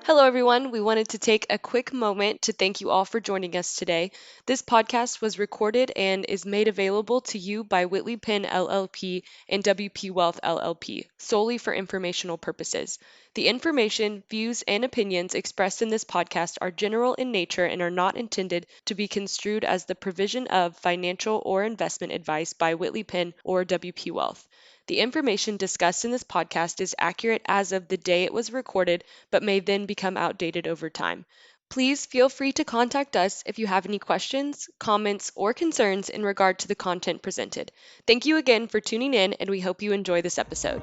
Hello, everyone. We wanted to take a quick moment to thank you all for joining us today. This podcast was recorded and is made available to you by Whitley Penn LLP and WPWealth LLP solely for informational purposes. The information, views, and opinions expressed in this podcast are general in nature and are not intended to be construed as the provision of financial or investment advice by Whitley Penn or WP Wealth. The information discussed in this podcast is accurate as of the day it was recorded, but may then become outdated over time. Please feel free to contact us if you have any questions, comments, or concerns in regard to the content presented. Thank you again for tuning in, and we hope you enjoy this episode.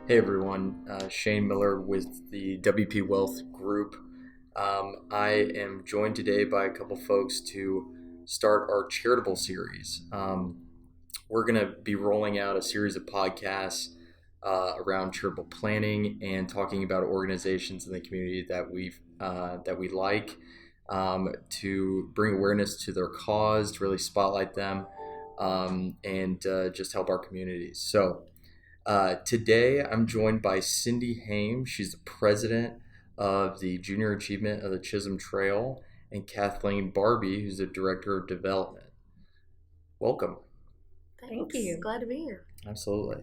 Hey everyone, Shane Miller with the WP Wealth Group. I am joined today by a couple folks to start our charitable series. We're going to be rolling out a series of podcasts around charitable planning and talking about organizations in the community that we like, to bring awareness to their cause, to really spotlight them, and just help our communities. So. Today, I'm joined by Cindy Hames. She's the president of the Junior Achievement of the Chisholm Trail, and Kathleen Barbee, who's the director of development. Welcome. Thank you. Glad to be here. Absolutely.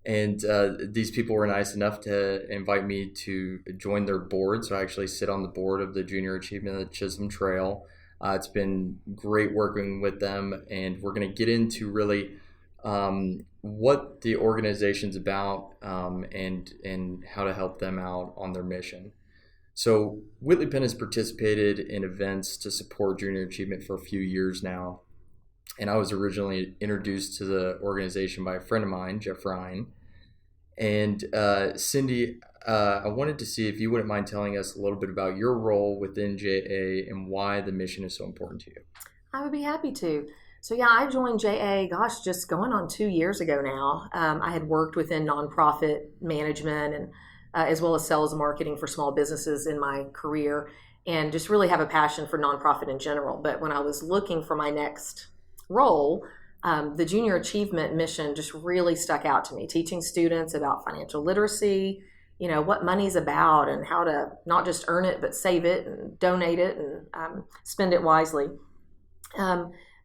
And these people were nice enough to invite me to join their board. So I actually sit on the board of the Junior Achievement of the Chisholm Trail. It's been great working with them, and we're going to get into really what the organization's about, and how to help them out on their mission. So Whitley Penn has participated in events to support junior achievement for a few years now. And I was originally introduced to the organization by a friend of mine, Jeff Ryan. And Cindy, I wanted to see if you wouldn't mind telling us a little bit about your role within JA and why the mission is so important to you. I would be happy to. So yeah, I joined JA, just going on 2 years ago now. I had worked within nonprofit management and as well as sales and marketing for small businesses in my career, and just really have a passion for nonprofit in general. But when I was looking for my next role, the Junior Achievement mission just really stuck out to me, teaching students about financial literacy, what money's about and how to not just earn it, but save it and donate it and spend it wisely.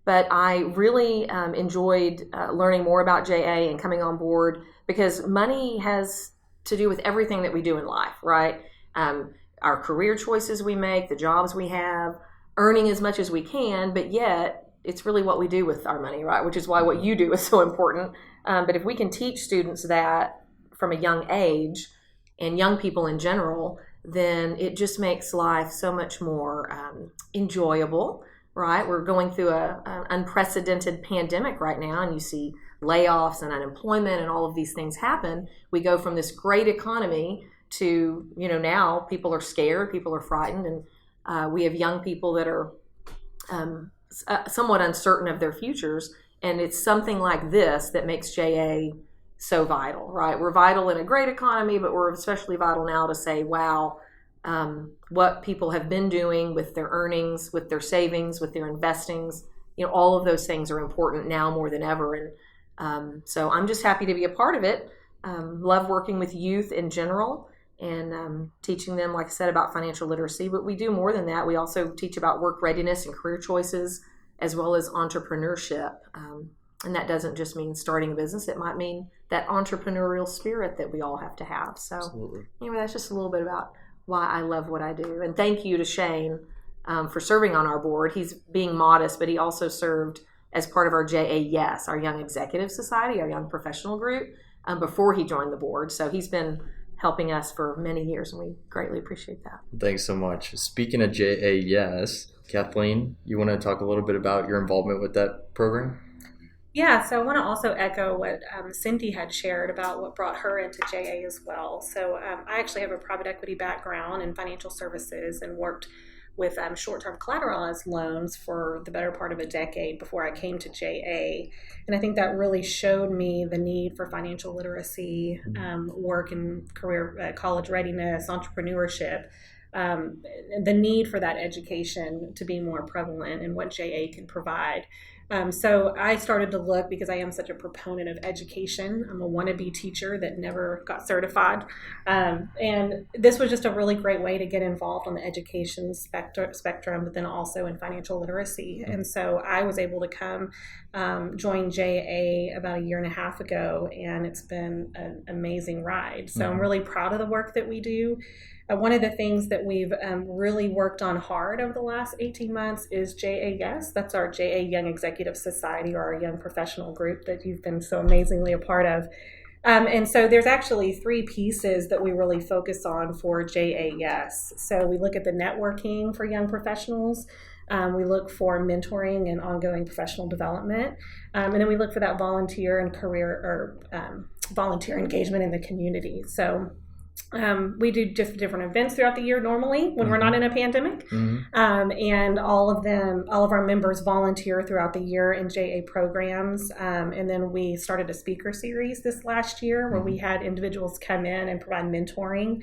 But I really enjoyed learning more about JA and coming on board, because money has to do with everything that we do in life, right? Our career choices we make, the jobs we have, earning as much as we can, but yet it's really what we do with our money, right? Which is why what you do is so important. But if we can teach students that from a young age, and young people in general, then it just makes life so much more enjoyable. Right, we're going through an unprecedented pandemic right now, and you see layoffs and unemployment and all of these things happen. We go from this great economy to, now people are scared, people are frightened, and we have young people that are somewhat uncertain of their futures. And it's something like this that makes JA so vital, right? We're vital in a great economy, but we're especially vital now to say, wow, what people have been doing with their earnings, with their savings, with their investings, all of those things are important now more than ever. And so I'm just happy to be a part of it. Love working with youth in general and teaching them, like I said, about financial literacy. But we do more than that. We also teach about work readiness and career choices, as well as entrepreneurship. And that doesn't just mean starting a business. It might mean that entrepreneurial spirit that we all have to have. So anyway, that's just a little bit about why I love what I do. And thank you to Shane for serving on our board. He's being modest, but he also served as part of our JA Yes, our Young Executive Society, our young professional group, before he joined the board. So he's been helping us for many years, and we greatly appreciate that. Thanks so much. Speaking of JA Yes, Kathleen, you want to talk a little bit about your involvement with that program? Yeah, so I want to also echo what Cindy had shared about what brought her into JA as well. So I actually have a private equity background in financial services and worked with short-term collateralized loans for the better part of a decade before I came to JA. And I think that really showed me the need for financial literacy, work and career, college readiness, entrepreneurship, the need for that education to be more prevalent and what JA can provide. So I started to look, because I am such a proponent of education. I'm a wannabe teacher that never got certified. And this was just a really great way to get involved on the education spectrum, but then also in financial literacy. And so I was able to come join JA about a year and a half ago, and it's been an amazing ride. So I'm really proud of the work that we do. One of the things that we've really worked on hard over the last 18 months is JA Yes. That's our JA Young Executive Society, or our young professional group that you've been so amazingly a part of. And so there's actually 3 pieces that we really focus on for JA Yes. So we look at the networking for young professionals. We look for mentoring and ongoing professional development. And then we look for that volunteer and career or volunteer engagement in the community. So we do just different events throughout the year normally when we're not in a pandemic. And all of our members volunteer throughout the year in JA programs. And then we started a speaker series this last year where we had individuals come in and provide mentoring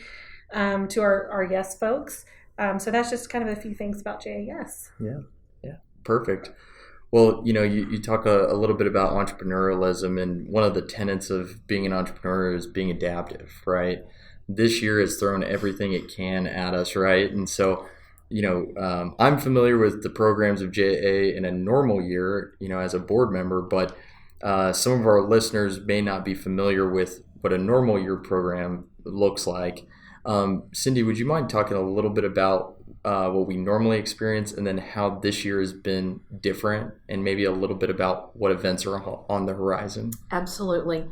to our Yes folks. So that's just kind of a few things about JA Yes. Yeah, perfect. Well, you talk a little bit about entrepreneurialism, and one of the tenets of being an entrepreneur is being adaptive, right? This year has thrown everything it can at us, right? And so, I'm familiar with the programs of JA in a normal year, as a board member, but some of our listeners may not be familiar with what a normal year program looks like. Cindy, would you mind talking a little bit about what we normally experience, and then how this year has been different, and maybe a little bit about what events are on the horizon? Absolutely.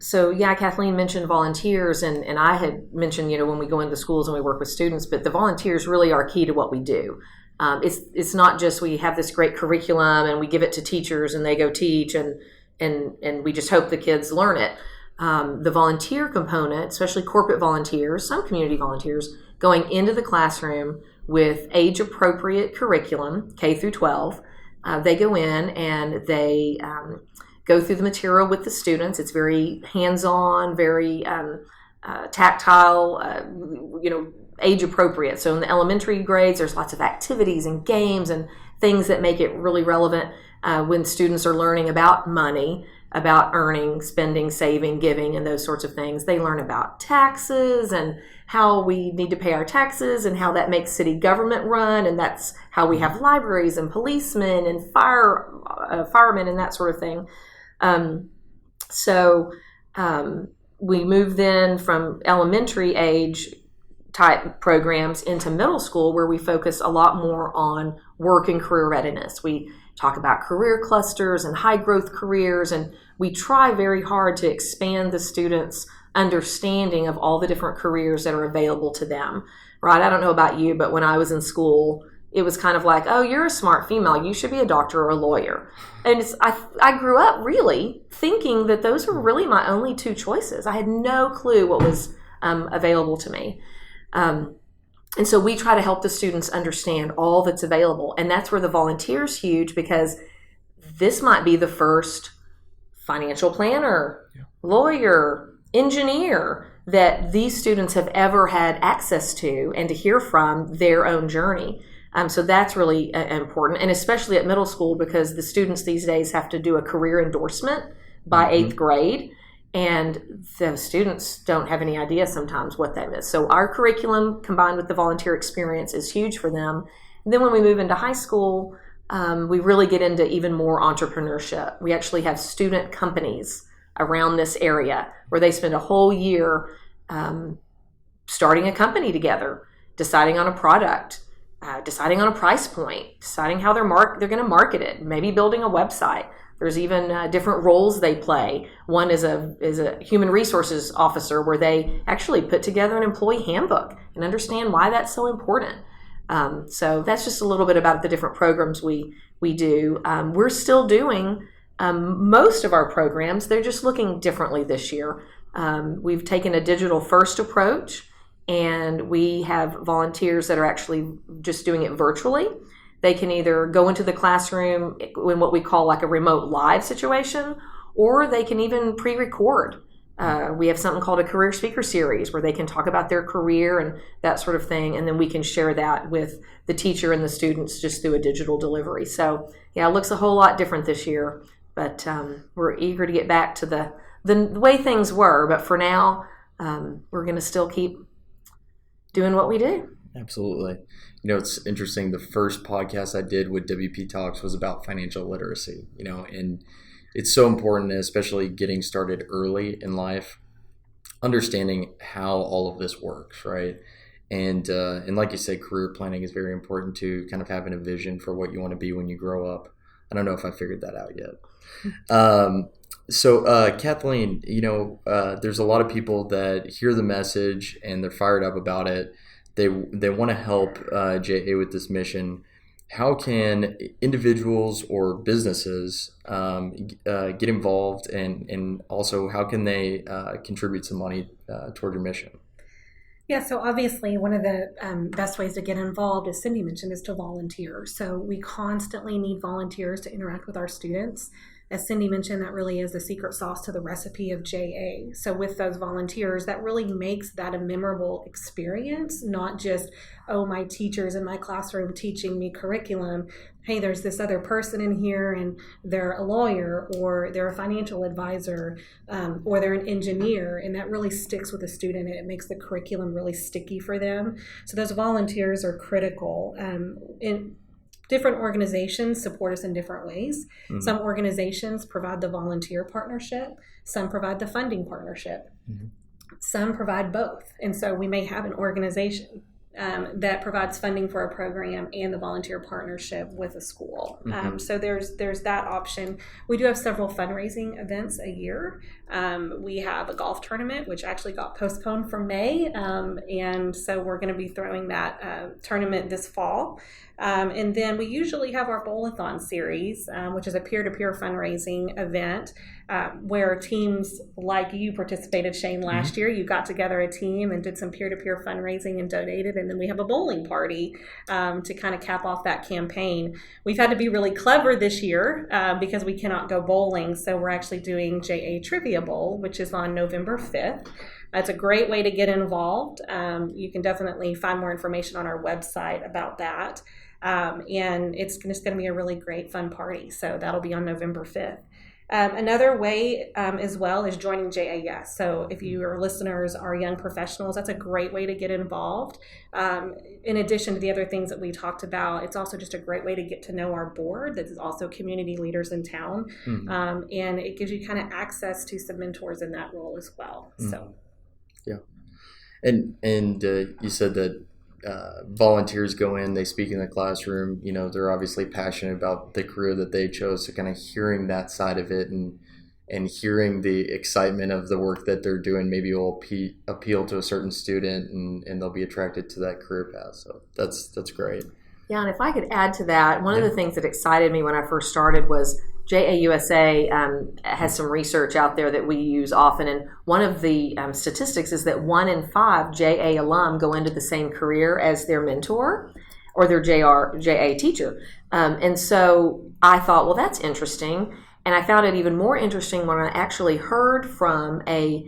So Kathleen mentioned volunteers, and I had mentioned, when we go into schools and we work with students, but the volunteers really are key to what we do. It's not just we have this great curriculum and we give it to teachers and they go teach and we just hope the kids learn it. The volunteer component, especially corporate volunteers, some community volunteers, going into the classroom with age-appropriate curriculum, K through 12. They go in and they go through the material with the students. It's very hands-on, very tactile, age-appropriate. So in the elementary grades, there's lots of activities and games and things that make it really relevant when students are learning about money, about earning, spending, saving, giving, and those sorts of things. They learn about taxes and how we need to pay our taxes and how that makes city government run, and that's how we have libraries and policemen and firemen and that sort of thing. We move then from elementary age type programs into middle school, where we focus a lot more on work and career readiness. We talk about career clusters and high growth careers, and we try very hard to expand the students' understanding of all the different careers that are available to them, right? I don't know about you, but when I was in school, it was kind of like, oh, you're a smart female, you should be a doctor or a lawyer. And I grew up really thinking that those were really my only 2 choices. I had no clue what was available to me. And so we try to help the students understand all that's available. And that's where the volunteer's huge, because this might be the first financial planner, lawyer, engineer that these students have ever had access to and to hear from their own journey. So that's really important, and especially at middle school, because the students these days have to do a career endorsement by 8th grade, and the students don't have any idea sometimes what that is. So our curriculum combined with the volunteer experience is huge for them. And then when we move into high school, we really get into even more entrepreneurship. We actually have student companies around this area where they spend a whole year starting a company together, deciding on a product, deciding on a price point, deciding how they're going to market it, maybe building a website. There's even different roles they play. One is a human resources officer, where they actually put together an employee handbook and understand why that's so important. So that's just a little bit about the different programs we do. We're still doing most of our programs. They're just looking differently this year. We've taken a digital first approach, and we have volunteers that are actually just doing it virtually. They can either go into the classroom in what we call like a remote live situation, or they can even pre-record. We have something called a career speaker series where they can talk about their career and that sort of thing, and then we can share that with the teacher and the students just through a digital delivery. So yeah, it looks a whole lot different this year, but we're eager to get back to the way things were. But for now, we're going to still keep doing what we do. Absolutely. You know, it's interesting. The first podcast I did with WP Talks was about financial literacy, you know, and it's so important, especially getting started early in life, understanding how all of this works, right? And like you said, career planning is very important too, kind of having a vision for what you want to be when you grow up. I don't know if I figured that out yet. So Kathleen, you know, there's a lot of people that hear the message and they're fired up about it. They want to help JA with this mission. How can individuals or businesses get involved, and also how can they contribute some money toward your mission? Yeah, so obviously one of the best ways to get involved, as Cindy mentioned, is to volunteer. So we constantly need volunteers to interact with our students. As Cindy mentioned, that really is the secret sauce to the recipe of JA. So with those volunteers, that really makes that a memorable experience, not just, oh, my teacher's in my classroom teaching me curriculum. Hey, there's this other person in here and they're a lawyer, or they're a financial advisor, or they're an engineer, and that really sticks with the student and it makes the curriculum really sticky for them. So those volunteers are critical. Different organizations support us in different ways. Mm-hmm. Some organizations provide the volunteer partnership. Some provide the funding partnership. Mm-hmm. Some provide both. And so we may have an organization that provides funding for a program and the volunteer partnership with a school. Mm-hmm. So there's that option. We do have several fundraising events a year. We have a golf tournament, which actually got postponed from May. And so we're going to be throwing that tournament this fall. And then we usually have our bowl-a-thon series, which is a peer-to-peer fundraising event where teams like you participated, Shane, last year. You got together a team and did some peer-to-peer fundraising and donated. And then we have a bowling party to kind of cap off that campaign. We've had to be really clever this year because we cannot go bowling. So we're actually doing JA Trivia Bowl, which is on November 5th. It's a great way to get involved. You can definitely find more information on our website about that. And it's just going to be a really great fun party. So that'll be on November 5th. Another way as well is joining JAS. So if your listeners are young professionals, that's a great way to get involved. In addition to the other things that we talked about, it's also just a great way to get to know our board that is also community leaders in town. Mm-hmm. And it gives you kind of access to some mentors in that role as well. Mm-hmm. So, yeah. And you said that volunteers go in, they speak in the classroom, you know, they're obviously passionate about the career that they chose. So kind of hearing that side of it and hearing the excitement of the work that they're doing maybe will appeal to a certain student and they'll be attracted to that career path. So that's great. Yeah, and if I could add to that, one of the things that excited me when I first started was JAUSA has some research out there that we use often, and one of the statistics is that 1 in 5 JA alum go into the same career as their mentor or their JA teacher. And so I thought, well, that's interesting. And I found it even more interesting when I actually heard from a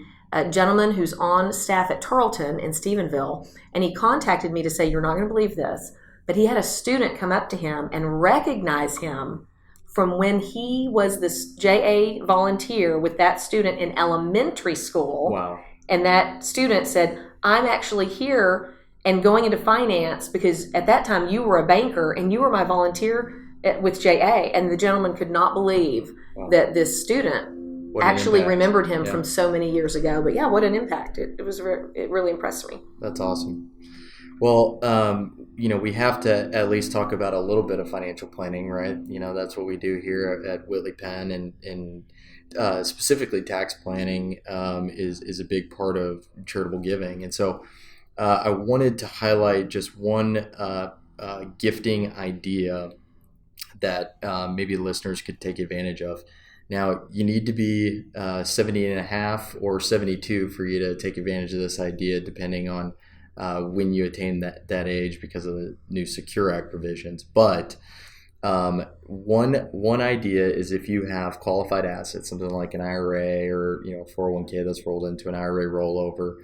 gentleman who's on staff at Tarleton in Stephenville, and he contacted me to say, you're not going to believe this, but he had a student come up to him and recognize him from when he was this JA volunteer with that student in elementary school. Wow. And that student said, I'm actually here and going into finance because at that time you were a banker and you were my volunteer with JA. And the gentleman could not believe that this student actually remembered him from so many years ago. But yeah, what an impact. It really impressed me. That's awesome. Well, you know, we have to at least talk about a little bit of financial planning, right? You know, that's what we do here at Whitley Penn, and specifically tax planning is a big part of charitable giving. And so I wanted to highlight just one gifting idea that maybe listeners could take advantage of. Now, you need to be 70 and a half or 72 for you to take advantage of this idea, depending on when you attain that age because of the new Secure Act provisions. But one idea is if you have qualified assets, something like an IRA or 401k that's rolled into an IRA rollover,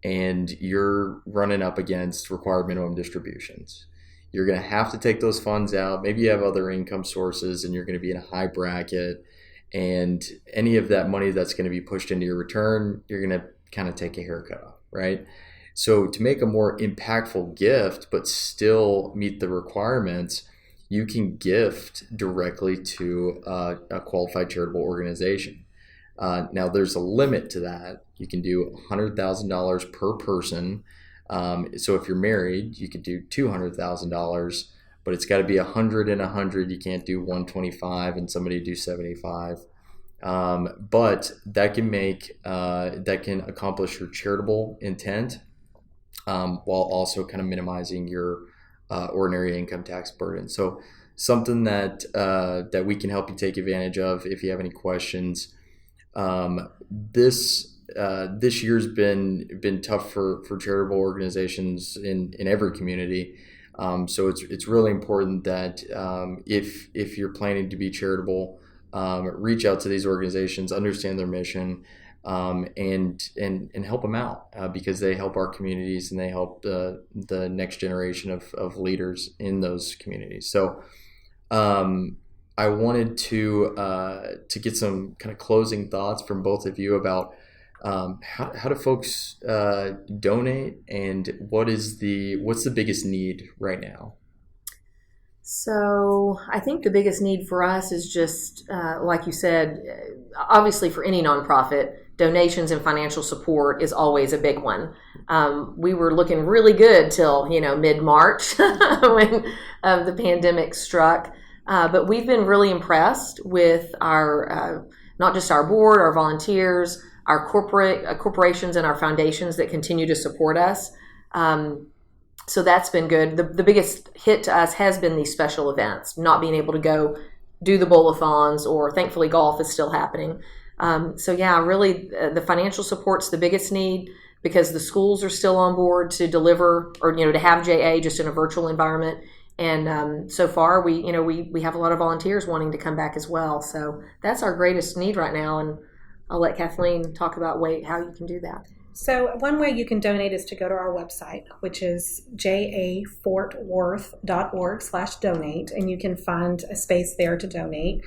and you're running up against required minimum distributions. You're going to have to take those funds out. Maybe you have other income sources and you're going to be in a high bracket, and any of that money that's going to be pushed into your return, you're going to kind of take a haircut off, right? So to make a more impactful gift but still meet the requirements, you can gift directly to a qualified charitable organization. Now there's a limit to that. You can do $100,000 per person. So if you're married, you could do $200,000, but it's got to be 100 and 100. You can't do 125 and somebody do 75. But that can accomplish your charitable intent, while also kind of minimizing your ordinary income tax burden. So something that we can help you take advantage of. If you have any questions, this year's been tough for charitable organizations in every community. So it's really important that if you're planning to be charitable, reach out to these organizations, understand their mission, and help them out, because they help our communities and they help the next generation of leaders in those communities. So I wanted to get some kind of closing thoughts from both of you about how do folks donate, and what's the biggest need right now? So I think the biggest need for us is just, like you said, obviously for any nonprofit, donations and financial support is always a big one. We were looking really good till, mid-March when the pandemic struck. But we've been really impressed with our, not just our board, our volunteers, our corporations and our foundations that continue to support us. So that's been good. The biggest hit to us has been these special events, not being able to go do the bowl-a-thons, or thankfully golf is still happening. So yeah, really the financial support's the biggest need, because the schools are still on board to deliver, or to have JA just in a virtual environment. And so far we have a lot of volunteers wanting to come back as well. So that's our greatest need right now. And I'll let Kathleen talk about how you can do that. So one way you can donate is to go to our website, which is jafortworth.org/donate, and you can find a space there to donate.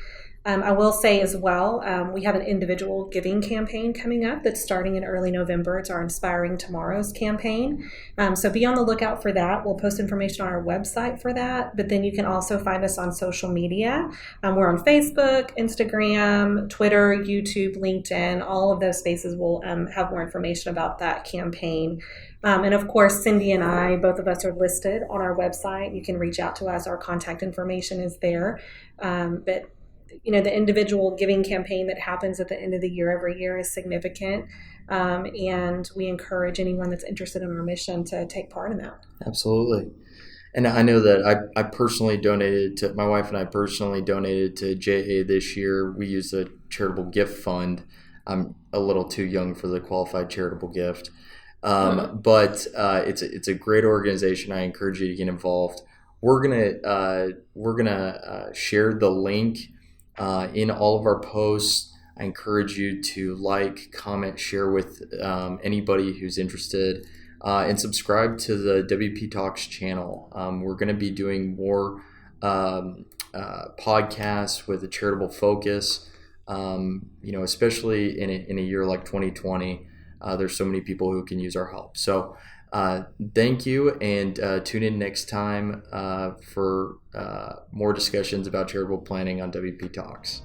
I will say as well, we have an individual giving campaign coming up that's starting in early November. It's our Inspiring Tomorrows campaign. So be on the lookout for that. We'll post information on our website for that, but then you can also find us on social media. We're on Facebook, Instagram, Twitter, YouTube, LinkedIn. All of those spaces will have more information about that campaign. And of course, Cindy and I, both of us are listed on our website. You can reach out to us. Our contact information is there. But the individual giving campaign that happens at the end of the year every year is significant. And we encourage anyone that's interested in our mission to take part in that. Absolutely. And I know that I personally donated to, my wife and I personally donated to JA this year. We used a charitable gift fund. I'm a little too young for the qualified charitable gift. But it's a great organization. I encourage you to get involved. We're gonna share the link in all of our posts. I encourage you to like, comment, share with anybody who's interested, and subscribe to the WP Talks channel. We're going to be doing more podcasts with a charitable focus, especially in a year like 2020. There's so many people who can use our help. So thank you, and tune in next time for more discussions about charitable planning on WP Talks.